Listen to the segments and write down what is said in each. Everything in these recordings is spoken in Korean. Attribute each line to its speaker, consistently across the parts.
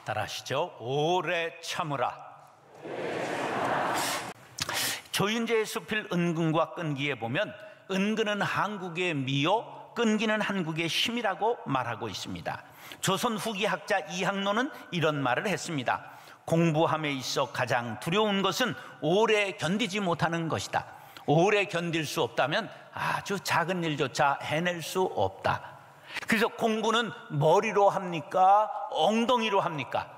Speaker 1: 따라하시죠. 오래 참으라. 조윤재의 수필 은근과 끈기에 보면 은근은 한국의 미요, 끈기는 한국의 힘이라고 말하고 있습니다. 조선 후기 학자 이항로는 이런 말을 했습니다. 공부함에 있어 가장 두려운 것은 오래 견디지 못하는 것이다. 오래 견딜 수 없다면 아주 작은 일조차 해낼 수 없다. 그래서 공부는 머리로 합니까? 엉덩이로 합니까?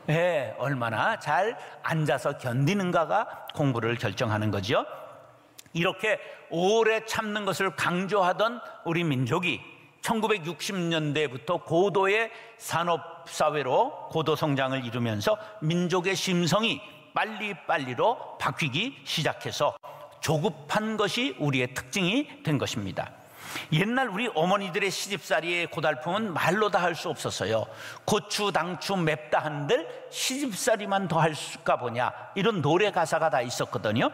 Speaker 1: 네, 얼마나 잘 앉아서 견디는가가 공부를 결정하는 거죠. 이렇게 오래 참는 것을 강조하던 우리 민족이 1960년대부터 고도의 산업사회로 고도 성장을 이루면서 민족의 심성이 빨리빨리로 바뀌기 시작해서 조급한 것이 우리의 특징이 된 것입니다. 옛날 우리 어머니들의 시집살이의 고달픔은 말로 다 할 수 없었어요. 고추, 당추 맵다 한들 시집살이만 더 할까 보냐, 이런 노래 가사가 다 있었거든요.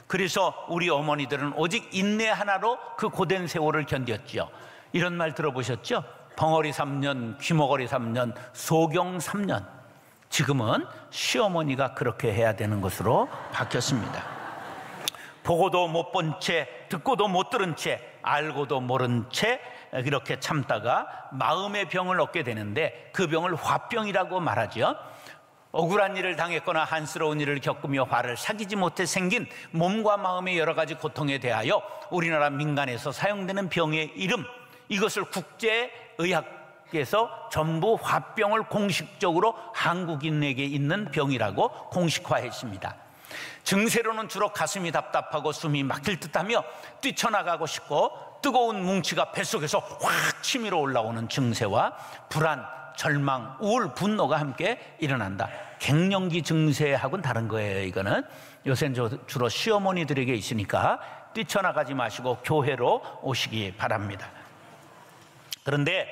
Speaker 1: 그래서 우리 어머니들은 오직 인내 하나로 그 고된 세월을 견뎠죠. 이런 말 들어보셨죠? 벙어리 3년, 귀머거리 3년, 소경 3년. 지금은 시어머니가 그렇게 해야 되는 것으로 바뀌었습니다. 보고도 못 본 채, 듣고도 못 들은 채, 알고도 모른 채 이렇게 참다가 마음의 병을 얻게 되는데 그 병을 화병이라고 말하죠. 억울한 일을 당했거나 한스러운 일을 겪으며 화를 사귀지 못해 생긴 몸과 마음의 여러 가지 고통에 대하여 우리나라 민간에서 사용되는 병의 이름, 이것을 국제의학에서 전부 화병을 공식적으로 한국인에게 있는 병이라고 공식화했습니다. 증세로는 주로 가슴이 답답하고 숨이 막힐 듯하며 뛰쳐나가고 싶고 뜨거운 뭉치가 뱃속에서 확 치밀어 올라오는 증세와 불안, 절망, 우울, 분노가 함께 일어난다. 갱년기 증세하고는 다른 거예요. 이거는 요새는 주로 시어머니들에게 있으니까 뛰쳐나가지 마시고 교회로 오시기 바랍니다. 그런데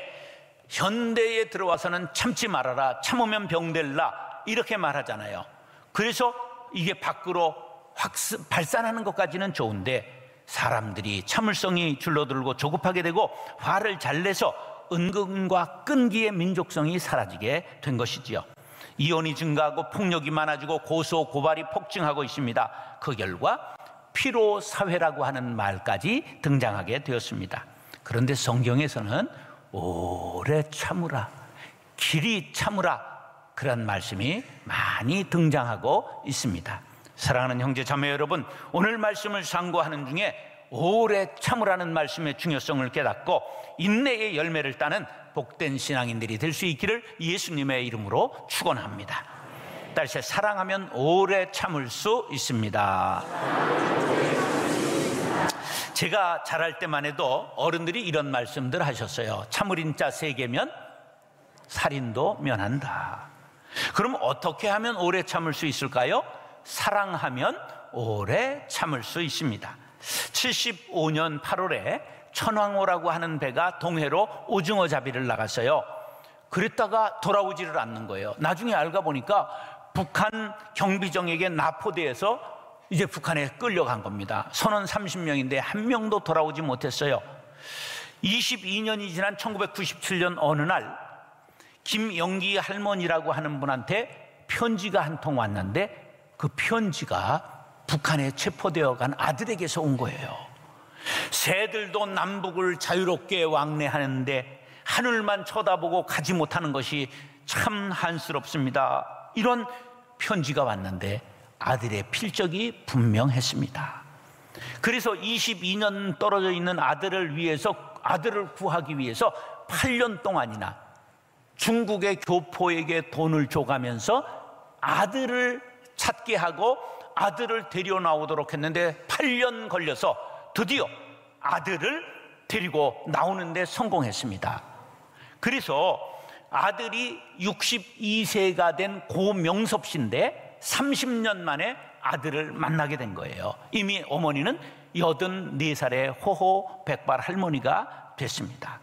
Speaker 1: 현대에 들어와서는 참지 말아라, 참으면 병될라, 이렇게 말하잖아요. 그래서 이게 밖으로 발산하는 것까지는 좋은데 사람들이 참을성이 줄어들고 조급하게 되고 화를 잘 내서 은근과 끈기의 민족성이 사라지게 된 것이지요. 이혼이 증가하고 폭력이 많아지고 고소 고발이 폭증하고 있습니다. 그 결과 피로사회라고 하는 말까지 등장하게 되었습니다. 그런데 성경에서는 오래 참으라, 길이 참으라, 그런 말씀이 많이 등장하고 있습니다. 사랑하는 형제 자매 여러분, 오늘 말씀을 상고하는 중에 오래 참으라는 말씀의 중요성을 깨닫고 인내의 열매를 따는 복된 신앙인들이 될 수 있기를 예수님의 이름으로 축원합니다. 딸새 사랑하면 오래 참을 수 있습니다. 제가 자랄 때만 해도 어른들이 이런 말씀들 하셨어요. 참을인 자 3개면 살인도 면한다. 그럼 어떻게 하면 오래 참을 수 있을까요? 사랑하면 오래 참을 수 있습니다. 75년 8월에 천왕호라고 하는 배가 동해로 오징어 잡이를 나갔어요. 그랬다가 돌아오지를 않는 거예요. 나중에 알고 보니까 북한 경비정에게 납포돼서 이제 북한에 끌려간 겁니다. 선원 30명인데 한 명도 돌아오지 못했어요. 22년이 지난 1997년 어느 날 김영기 할머니라고 하는 분한테 편지가 한 통 왔는데 그 편지가 북한에 체포되어 간 아들에게서 온 거예요. 새들도 남북을 자유롭게 왕래하는데 하늘만 쳐다보고 가지 못하는 것이 참 한스럽습니다. 이런 편지가 왔는데 아들의 필적이 분명했습니다. 그래서 22년 떨어져 있는 아들을 구하기 위해서 8년 동안이나 중국의 교포에게 돈을 줘가면서 아들을 찾게 하고 아들을 데려나오도록 했는데 8년 걸려서 드디어 아들을 데리고 나오는데 성공했습니다. 그래서 아들이 62세가 된 고명섭 씨인데 30년 만에 아들을 만나게 된 거예요. 이미 어머니는 84살의 호호 백발 할머니가 됐습니다.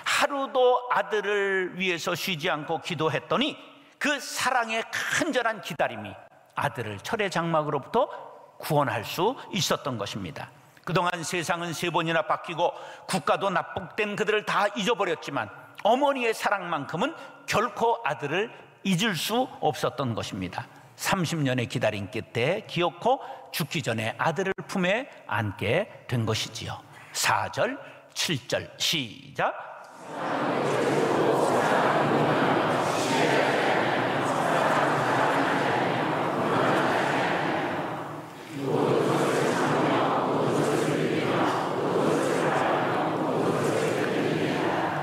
Speaker 1: 하루도 아들을 위해서 쉬지 않고 기도했더니 그 사랑의 간절한 기다림이 아들을 철의 장막으로부터 구원할 수 있었던 것입니다. 그동안 세상은 3번이나 바뀌고 국가도 납북된 그들을 다 잊어버렸지만 어머니의 사랑만큼은 결코 아들을 잊을 수 없었던 것입니다. 30년의 기다림 끝에 기어코 죽기 전에 아들을 품에 안게 된 것이지요. 4절, 7절 시작.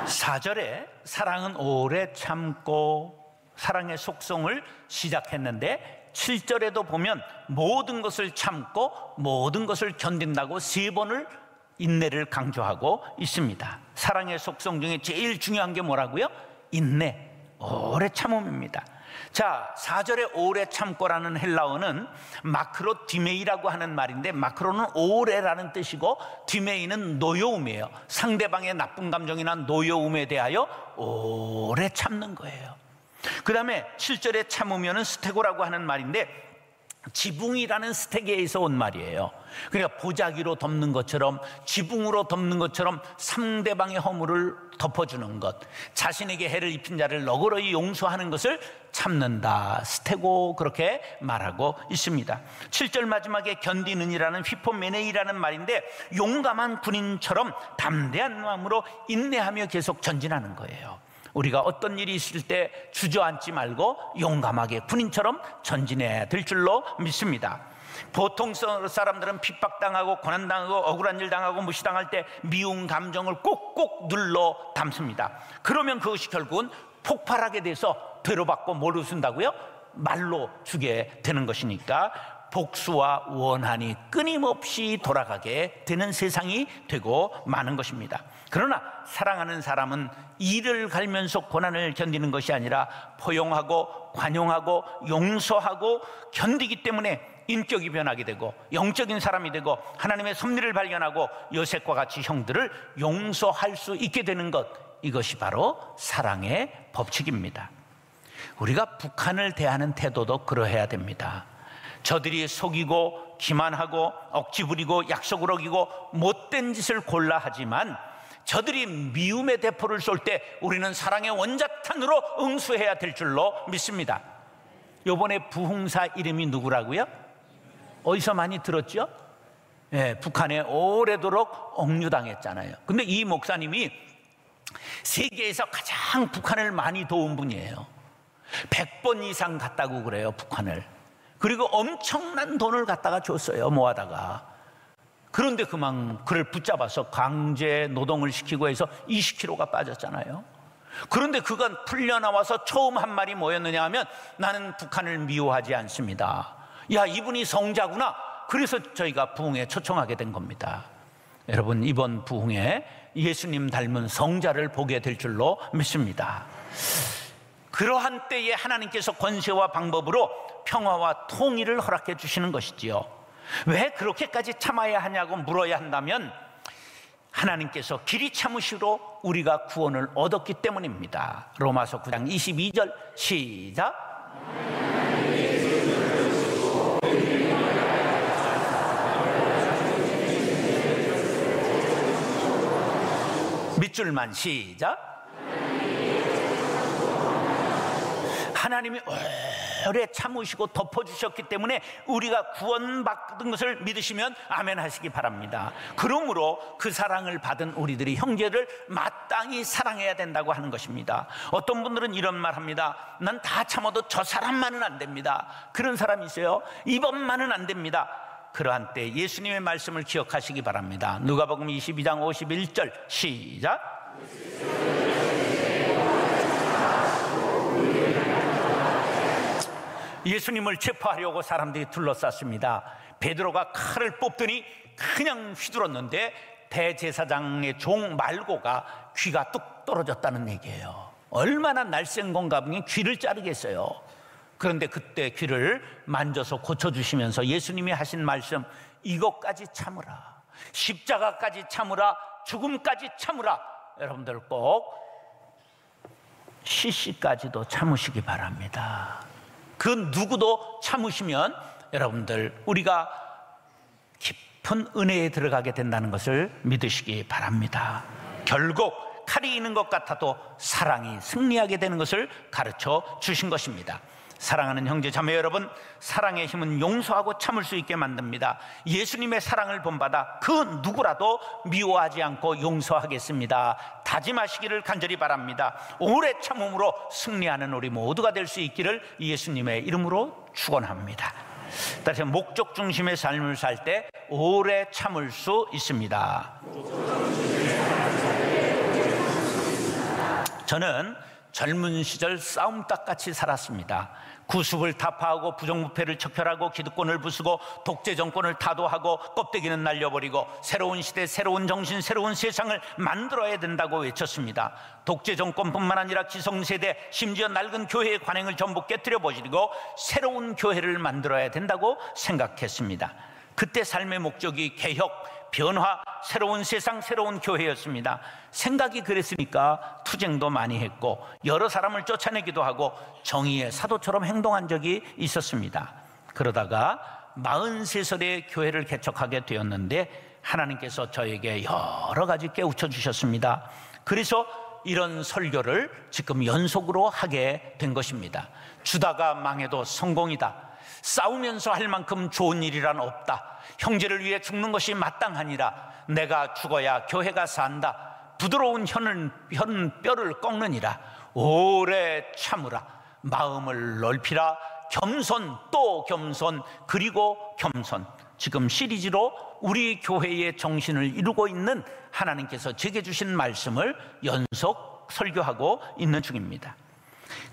Speaker 1: 사절에 사랑은 오래 참고 사랑의 속성을 시작했는데 7절에도 보면 모든 것을 참고 모든 것을 견딘다고 3번을 인내를 강조하고 있습니다. 사랑의 속성 중에 제일 중요한 게 뭐라고요? 인내, 오래 참음입니다. 자, 4절에 오래 참고라는 헬라어는 마크로 디메이라고 하는 말인데, 마크로는 오래라는 뜻이고 디메이는 노여움이에요. 상대방의 나쁜 감정이나 노여움에 대하여 오래 참는 거예요. 그 다음에 7절에 참으면은 스테고라고 하는 말인데, 지붕이라는 스테게에서 온 말이에요. 그러니까 보자기로 덮는 것처럼, 지붕으로 덮는 것처럼 상대방의 허물을 덮어주는 것, 자신에게 해를 입힌 자를 너그러이 용서하는 것을 참는다, 스테고, 그렇게 말하고 있습니다. 7절 마지막에 견디는이라는 휘포메네이라는 말인데, 용감한 군인처럼 담대한 마음으로 인내하며 계속 전진하는 거예요. 우리가 어떤 일이 있을 때 주저앉지 말고 용감하게 군인처럼 전진해야 될 줄로 믿습니다. 보통 사람들은 핍박당하고 고난당하고 억울한 일 당하고 무시당할 때 미운 감정을 꼭꼭 눌러 담습니다. 그러면 그것이 결국은 폭발하게 돼서 되로받고 뭘 웃은다고요? 말로 주게 되는 것이니까 복수와 원한이 끊임없이 돌아가게 되는 세상이 되고 마는 것입니다. 그러나 사랑하는 사람은 이를 갈면서 고난을 견디는 것이 아니라 포용하고 관용하고 용서하고 견디기 때문에 인격이 변하게 되고 영적인 사람이 되고 하나님의 섭리를 발견하고 요셉과 같이 형들을 용서할 수 있게 되는 것, 이것이 바로 사랑의 법칙입니다. 우리가 북한을 대하는 태도도 그러해야 됩니다. 저들이 속이고 기만하고 억지 부리고 약속을 어기고 못된 짓을 골라 하지만, 저들이 미움의 대포를 쏠 때 우리는 사랑의 원자탄으로 응수해야 될 줄로 믿습니다. 이번에 부흥사 이름이 누구라고요? 어디서 많이 들었죠? 북한에 오래도록 억류당했잖아요. 근데 이 목사님이 세계에서 가장 북한을 많이 도운 분이에요. 100번 이상 갔다고 그래요, 북한을. 그리고 엄청난 돈을 갖다가 줬어요, 모아다가. 그런데 그를 붙잡아서 강제 노동을 시키고 해서 20kg가 빠졌잖아요. 그런데 그가 풀려나와서 처음 한 말이 뭐였느냐 하면, 나는 북한을 미워하지 않습니다. 야, 이분이 성자구나. 그래서 저희가 부흥에 초청하게 된 겁니다. 여러분, 이번 부흥에 예수님 닮은 성자를 보게 될 줄로 믿습니다. 그러한 때에 하나님께서 권세와 방법으로 평화와 통일을 허락해 주시는 것이지요. 왜 그렇게까지 참아야 하냐고 물어야 한다면, 하나님께서 길이 참으시로 우리가 구원을 얻었기 때문입니다. 로마서 9장 22절 시작. 밑줄만 시작. 하나님이 오래 참으시고 덮어주셨기 때문에 우리가 구원받은 것을 믿으시면 아멘 하시기 바랍니다. 그러므로 그 사랑을 받은 우리들이 형제를 마땅히 사랑해야 된다고 하는 것입니다. 어떤 분들은 이런 말 합니다. 난 다 참아도 저 사람만은 안 됩니다. 그런 사람이 있어요. 이번만은 안 됩니다. 그러한 때 예수님의 말씀을 기억하시기 바랍니다. 누가복음 22장 51절 시작. 예수님을 체포하려고 사람들이 둘러쌌습니다. 베드로가 칼을 뽑더니 그냥 휘둘렀는데 대제사장의 종 말고가 귀가 뚝 떨어졌다는 얘기예요. 얼마나 날쌘 건가 보니 귀를 자르겠어요. 그런데 그때 귀를 만져서 고쳐주시면서 예수님이 하신 말씀, 이것까지 참으라, 십자가까지 참으라, 죽음까지 참으라. 여러분들 꼭 시시까지도 참으시기 바랍니다. 그 누구도 참으시면 여러분들 우리가 깊은 은혜에 들어가게 된다는 것을 믿으시기 바랍니다. 결국 칼이 있는 것 같아도 사랑이 승리하게 되는 것을 가르쳐 주신 것입니다. 사랑하는 형제 자매 여러분, 사랑의 힘은 용서하고 참을 수 있게 만듭니다. 예수님의 사랑을 본받아 그 누구라도 미워하지 않고 용서하겠습니다. 다짐하시기를 간절히 바랍니다. 오래 참음으로 승리하는 우리 모두가 될 수 있기를 예수님의 이름으로 축원합니다. 따라서 목적 중심의 삶을 살 때 오래 참을 수 있습니다. 저는 젊은 시절 싸움닭같이 살았습니다. 구습을 타파하고 부정부패를 척결하고 기득권을 부수고 독재 정권을 타도하고 껍데기는 날려버리고 새로운 시대, 새로운 정신, 새로운 세상을 만들어야 된다고 외쳤습니다. 독재 정권뿐만 아니라 기성세대, 심지어 낡은 교회의 관행을 전부 깨뜨려 버리고 새로운 교회를 만들어야 된다고 생각했습니다. 그때 삶의 목적이 개혁, 변화, 새로운 세상, 새로운 교회였습니다. 생각이 그랬으니까 투쟁도 많이 했고 여러 사람을 쫓아내기도 하고 정의의 사도처럼 행동한 적이 있었습니다. 그러다가 43살에 교회를 개척하게 되었는데 하나님께서 저에게 여러 가지 깨우쳐 주셨습니다. 그래서 이런 설교를 지금 연속으로 하게 된 것입니다. 주다가 망해도 성공이다. 싸우면서 할 만큼 좋은 일이란 없다. 형제를 위해 죽는 것이 마땅하니라. 내가 죽어야 교회가 산다. 부드러운 뼈를 꺾느니라. 오래 참으라. 마음을 넓히라. 겸손 또 겸손 그리고 겸손. 지금 시리즈로 우리 교회의 정신을 이루고 있는 하나님께서 제게 주신 말씀을 연속 설교하고 있는 중입니다.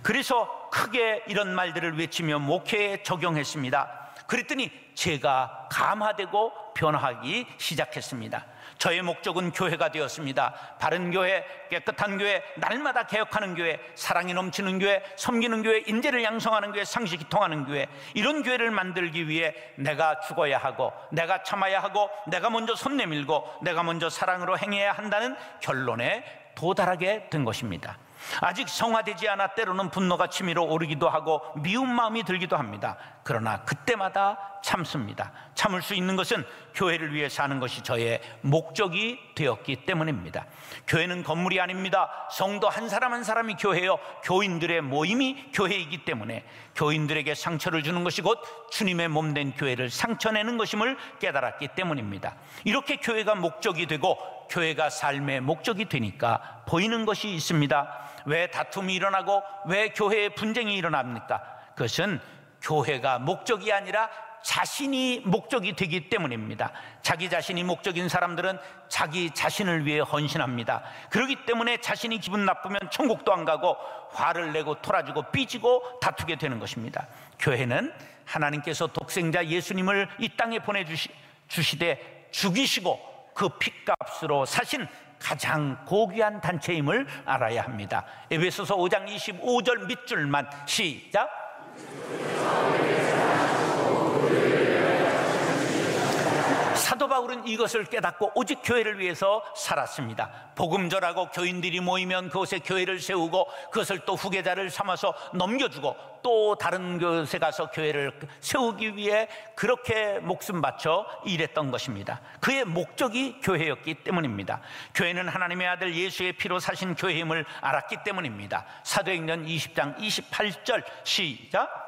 Speaker 1: 그래서 크게 이런 말들을 외치며 목회에 적용했습니다. 그랬더니 제가 감화되고 변화하기 시작했습니다. 저의 목적은 교회가 되었습니다. 바른 교회, 깨끗한 교회, 날마다 개혁하는 교회, 사랑이 넘치는 교회, 섬기는 교회, 인재를 양성하는 교회, 상식이 통하는 교회, 이런 교회를 만들기 위해 내가 죽어야 하고 내가 참아야 하고 내가 먼저 손 내밀고 내가 먼저 사랑으로 행해야 한다는 결론에 도달하게 된 것입니다. 아직 성화되지 않아 때로는 분노가 치밀어 오르기도 하고 미운 마음이 들기도 합니다. 그러나 그때마다 참습니다. 참을 수 있는 것은 교회를 위해 사는 것이 저의 목적이 되었기 때문입니다. 교회는 건물이 아닙니다. 성도 한 사람 한 사람이 교회요, 교인들의 모임이 교회이기 때문에 교인들에게 상처를 주는 것이 곧 주님의 몸된 교회를 상처내는 것임을 깨달았기 때문입니다. 이렇게 교회가 목적이 되고 교회가 삶의 목적이 되니까 보이는 것이 있습니다. 왜 다툼이 일어나고 왜 교회에 분쟁이 일어납니까? 그것은 교회가 목적이 아니라 자신이 목적이 되기 때문입니다. 자기 자신이 목적인 사람들은 자기 자신을 위해 헌신합니다. 그렇기 때문에 자신이 기분 나쁘면 천국도 안 가고 화를 내고 토라지고 삐지고 다투게 되는 것입니다. 교회는 하나님께서 독생자 예수님을 이 땅에 보내주시되 죽이시고 그 핏값으로 사신 가장 고귀한 단체임을 알아야 합니다. 에베소서 5장 25절 밑줄만 시작. 사도 바울은 이것을 깨닫고 오직 교회를 위해서 살았습니다. 복음 전하고 교인들이 모이면 그곳에 교회를 세우고 그것을 또 후계자를 삼아서 넘겨주고 또 다른 곳에 가서 교회를 세우기 위해 그렇게 목숨 바쳐 일했던 것입니다. 그의 목적이 교회였기 때문입니다. 교회는 하나님의 아들 예수의 피로 사신 교회임을 알았기 때문입니다. 사도행전 20장 28절 시작.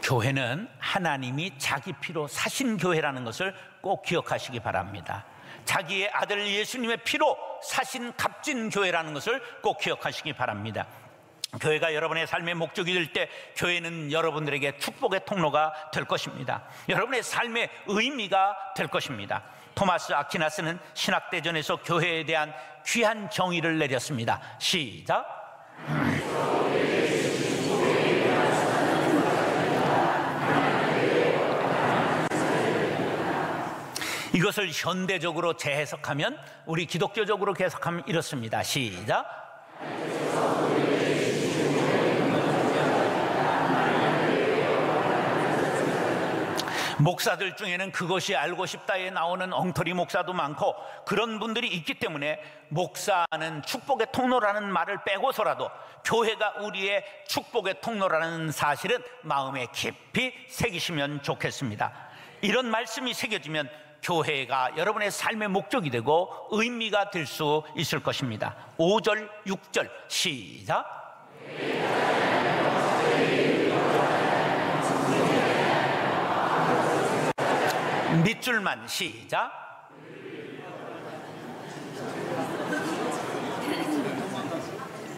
Speaker 1: 교회는 하나님이 자기 피로 사신 교회라는 것을 꼭 기억하시기 바랍니다. 자기의 아들 예수님의 피로 사신 값진 교회라는 것을 꼭 기억하시기 바랍니다. 교회가 여러분의 삶의 목적이 될 때 교회는 여러분들에게 축복의 통로가 될 것입니다. 여러분의 삶의 의미가 될 것입니다. 토마스 아퀴나스는 신학대전에서 교회에 대한 귀한 정의를 내렸습니다. 시작. 이것을 현대적으로 재해석하면, 우리 기독교적으로 해석하면 이렇습니다. 시작. 목사들 중에는 그것이 알고 싶다에 나오는 엉터리 목사도 많고, 그런 분들이 있기 때문에 목사는 축복의 통로라는 말을 빼고서라도 교회가 우리의 축복의 통로라는 사실은 마음에 깊이 새기시면 좋겠습니다. 이런 말씀이 새겨지면 교회가 여러분의 삶의 목적이 되고 의미가 될 수 있을 것입니다. 5절, 6절 시작. 밑줄만 시작.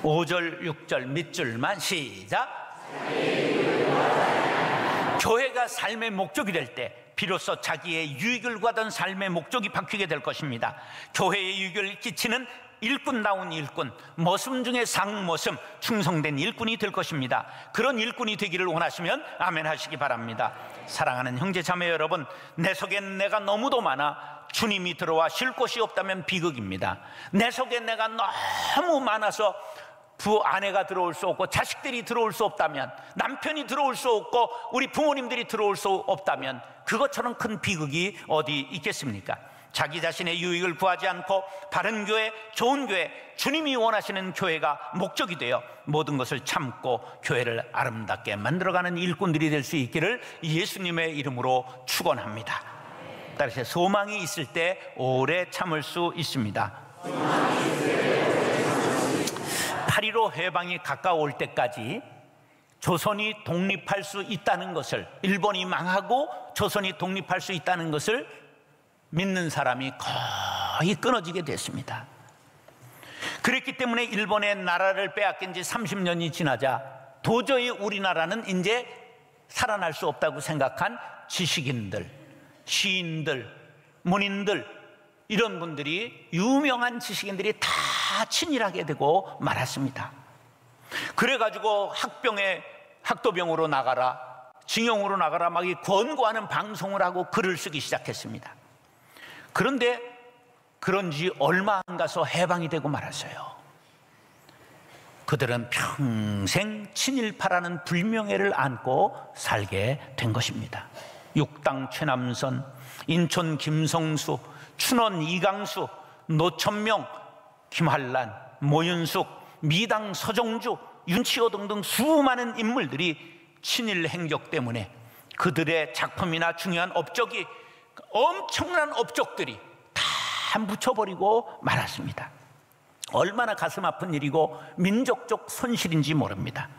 Speaker 1: 오절 6절 밑줄만 시작. 교회가 삶의 목적이 될 때 비로소 자기의 유익을 구하던 삶의 목적이 바뀌게 될 것입니다. 교회의 유익을 끼치는 일꾼다운 일꾼, 머슴 중에 상머슴, 충성된 일꾼이 될 것입니다. 그런 일꾼이 되기를 원하시면 아멘 하시기 바랍니다. 사랑하는 형제 자매 여러분, 내 속엔 내가 너무도 많아 주님이 들어와 쉴 곳이 없다면 비극입니다. 내 속에 내가 너무 많아서 아내가 들어올 수 없고 자식들이 들어올 수 없다면, 남편이 들어올 수 없고 우리 부모님들이 들어올 수 없다면 그것처럼 큰 비극이 어디 있겠습니까? 자기 자신의 유익을 구하지 않고 바른 교회, 좋은 교회, 주님이 원하시는 교회가 목적이 되어 모든 것을 참고 교회를 아름답게 만들어가는 일꾼들이 될 수 있기를 예수님의 이름으로 축원합니다. 따라서 소망이 있을 때 오래 참을 수 있습니다. 8.15 해방이 가까워올 때까지 조선이 독립할 수 있다는 것을, 일본이 망하고 조선이 독립할 수 있다는 것을 믿는 사람이 거의 끊어지게 됐습니다. 그랬기 때문에 일본의 나라를 빼앗긴 지 30년이 지나자 도저히 우리나라는 이제 살아날 수 없다고 생각한 지식인들, 시인들, 문인들, 이런 분들이, 유명한 지식인들이 다 친일하게 되고 말았습니다. 그래가지고 학도병으로 나가라, 징용으로 나가라 막 권고하는 방송을 하고 글을 쓰기 시작했습니다. 그런데 그런지 얼마 안 가서 해방이 되고 말았어요. 그들은 평생 친일파라는 불명예를 안고 살게 된 것입니다. 육당 최남선, 인천 김성수, 춘원 이강수, 노천명, 김한란, 모윤숙, 미당 서정주, 윤치호 등등 수많은 인물들이 친일 행적 때문에 그들의 작품이나 중요한 업적이, 엄청난 업적들이 다 묻혀버리고 말았습니다. 얼마나 가슴 아픈 일이고 민족적 손실인지 모릅니다.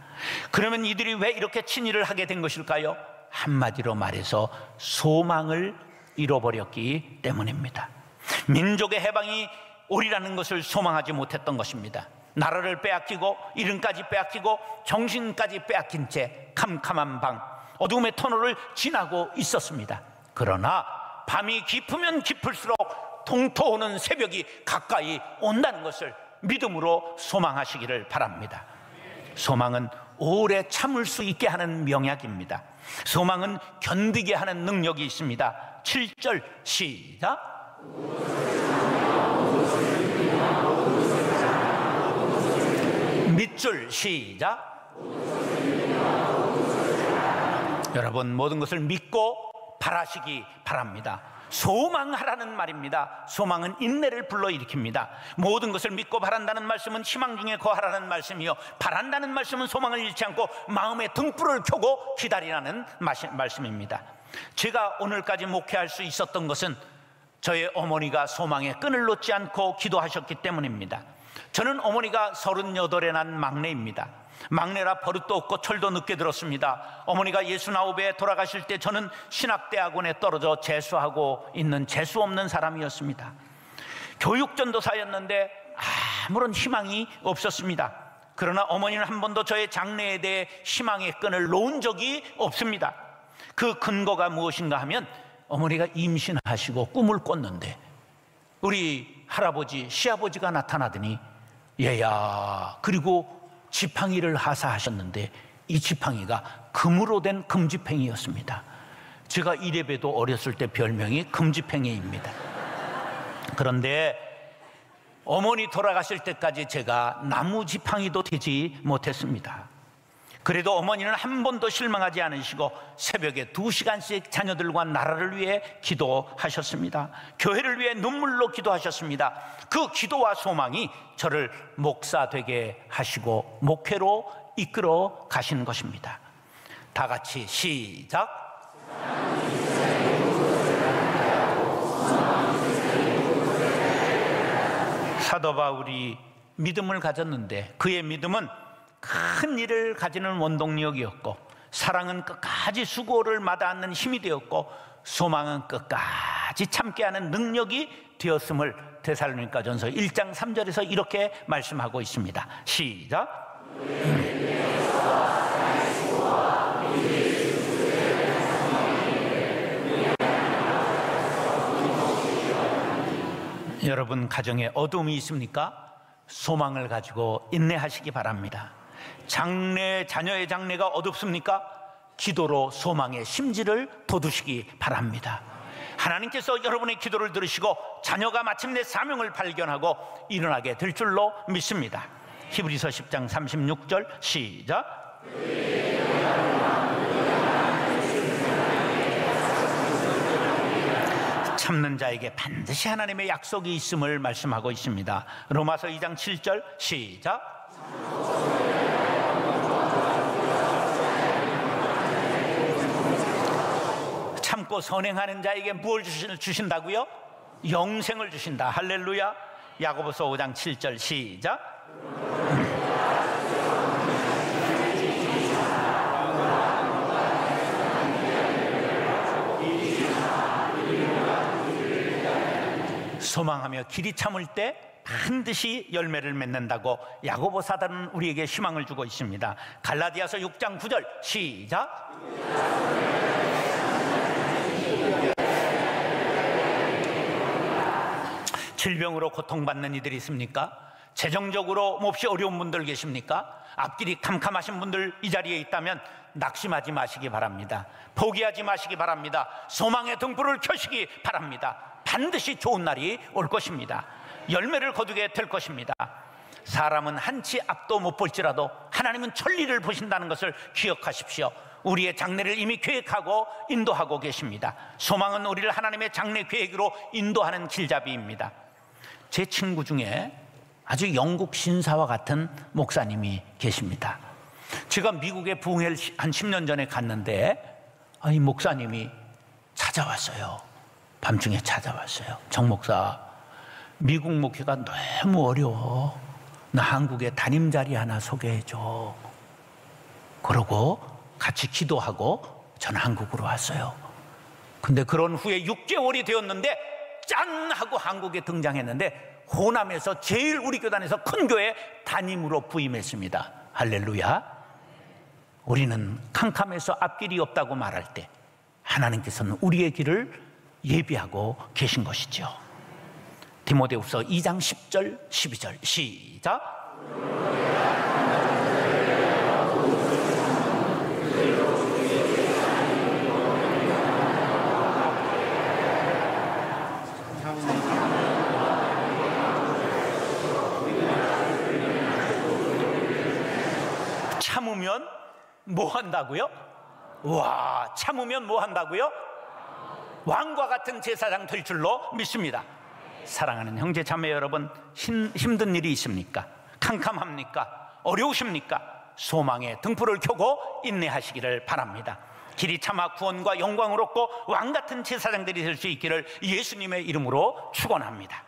Speaker 1: 그러면 이들이 왜 이렇게 친일을 하게 된 것일까요? 한마디로 말해서 소망을 잃어버렸기 때문입니다. 민족의 해방이 오리라는 것을 소망하지 못했던 것입니다. 나라를 빼앗기고 이름까지 빼앗기고 정신까지 빼앗긴 채 캄캄한 방, 어둠의 터널을 지나고 있었습니다. 그러나 밤이 깊으면 깊을수록 동토오는 새벽이 가까이 온다는 것을 믿음으로 소망하시기를 바랍니다. 소망은 오래 참을 수 있게 하는 명약입니다. 소망은 견디게 하는 능력이 있습니다. 7절 시작. 밑줄 시작. 여러분, 모든 것을 믿고 바라시기 바랍니다. 소망하라는 말입니다. 소망은 인내를 불러일으킵니다. 모든 것을 믿고 바란다는 말씀은 희망 중에 거하라는 말씀이요, 바란다는 말씀은 소망을 잃지 않고 마음에 등불을 켜고 기다리라는 말씀입니다. 제가 오늘까지 목회할 수 있었던 것은 저의 어머니가 소망의 끈을 놓지 않고 기도하셨기 때문입니다. 저는 어머니가 38에 난 막내입니다. 막내라 버릇도 없고 철도 늦게 들었습니다. 어머니가 69에 돌아가실 때 저는 신학대학원에 떨어져 재수하고 있는 재수 없는 사람이었습니다. 교육전도사였는데 아무런 희망이 없었습니다. 그러나 어머니는 한 번도 저의 장래에 대해 희망의 끈을 놓은 적이 없습니다. 그 근거가 무엇인가 하면, 어머니가 임신하시고 꿈을 꿨는데 우리 할아버지, 시아버지가 나타나더니 얘야, 그리고 지팡이를 하사하셨는데 이 지팡이가 금으로 된 금지팽이였습니다. 제가 이래봬도 어렸을 때 별명이 금지팽이입니다. 그런데 어머니 돌아가실 때까지 제가 나무 지팡이도 되지 못했습니다. 그래도 어머니는 한 번도 실망하지 않으시고 새벽에 2시간씩 자녀들과 나라를 위해 기도하셨습니다. 교회를 위해 눈물로 기도하셨습니다. 그 기도와 소망이 저를 목사 되게 하시고 목회로 이끌어 가신 것입니다. 다 같이 시작. 사도 바울이 믿음을 가졌는데 그의 믿음은 큰 일을 가지는 원동력이었고, 사랑은 끝까지 수고를 마다하는 힘이 되었고, 소망은 끝까지 참게 하는 능력이 되었음을 데살로니가전서 1장 3절에서 이렇게 말씀하고 있습니다. 시작. 여러분 가정에 어둠이 있습니까? 소망을 가지고 인내하시기 바랍니다. 자녀의 장래가 어둡습니까? 기도로 소망의 심지를 돋우시기 바랍니다. 하나님께서 여러분의 기도를 들으시고 자녀가 마침내 사명을 발견하고 일어나게 될 줄로 믿습니다. 히브리서 10장 36절 시작. 참는 자에게 반드시 하나님의 약속이 있음을 말씀하고 있습니다. 로마서 2장 7절 시작. 참고 선행하는 자에게 무엇을 주신다고요? 영생을 주신다. 할렐루야. 야고보서 5장 7절 시작. 소망하며 길이 참을 때 반드시 열매를 맺는다고 야고보 사도는 우리에게 희망을 주고 있습니다. 갈라디아서 6장 9절 시작. 질병으로 고통받는 이들이 있습니까? 재정적으로 몹시 어려운 분들 계십니까? 앞길이 캄캄하신 분들 이 자리에 있다면 낙심하지 마시기 바랍니다. 포기하지 마시기 바랍니다. 소망의 등불을 켜시기 바랍니다. 반드시 좋은 날이 올 것입니다. 열매를 거두게 될 것입니다. 사람은 한치 앞도 못 볼지라도 하나님은 천리를 보신다는 것을 기억하십시오. 우리의 장래를 이미 계획하고 인도하고 계십니다. 소망은 우리를 하나님의 장래 계획으로 인도하는 길잡이입니다. 제 친구 중에 아주 영국 신사와 같은 목사님이 계십니다. 제가 미국에 부흥회를 한 10년 전에 갔는데 이 목사님이 찾아왔어요. 밤중에 찾아왔어요. 정 목사, 미국 목회가 너무 어려워. 나 한국에 담임 자리 하나 소개해줘. 그러고 같이 기도하고 전 한국으로 왔어요. 근데 그런 후에 6개월이 되었는데 짠 하고 한국에 등장했는데 호남에서 제일 우리 교단에서 큰 교회 담임으로 부임했습니다. 할렐루야. 우리는 캄캄해서 앞길이 없다고 말할 때 하나님께서는 우리의 길을 예비하고 계신 것이죠. 디모데후서 2장 10절 12절 시작. 참으면 뭐 한다고요? 와, 참으면 뭐 한다고요? 왕과 같은 제사장 될 줄로 믿습니다. 사랑하는 형제 자매 여러분, 힘든 일이 있습니까? 캄캄합니까? 어려우십니까? 소망의 등불을 켜고 인내하시기를 바랍니다. 길이 참아 구원과 영광을 얻고 왕같은 제사장들이 될 수 있기를 예수님의 이름으로 축원합니다.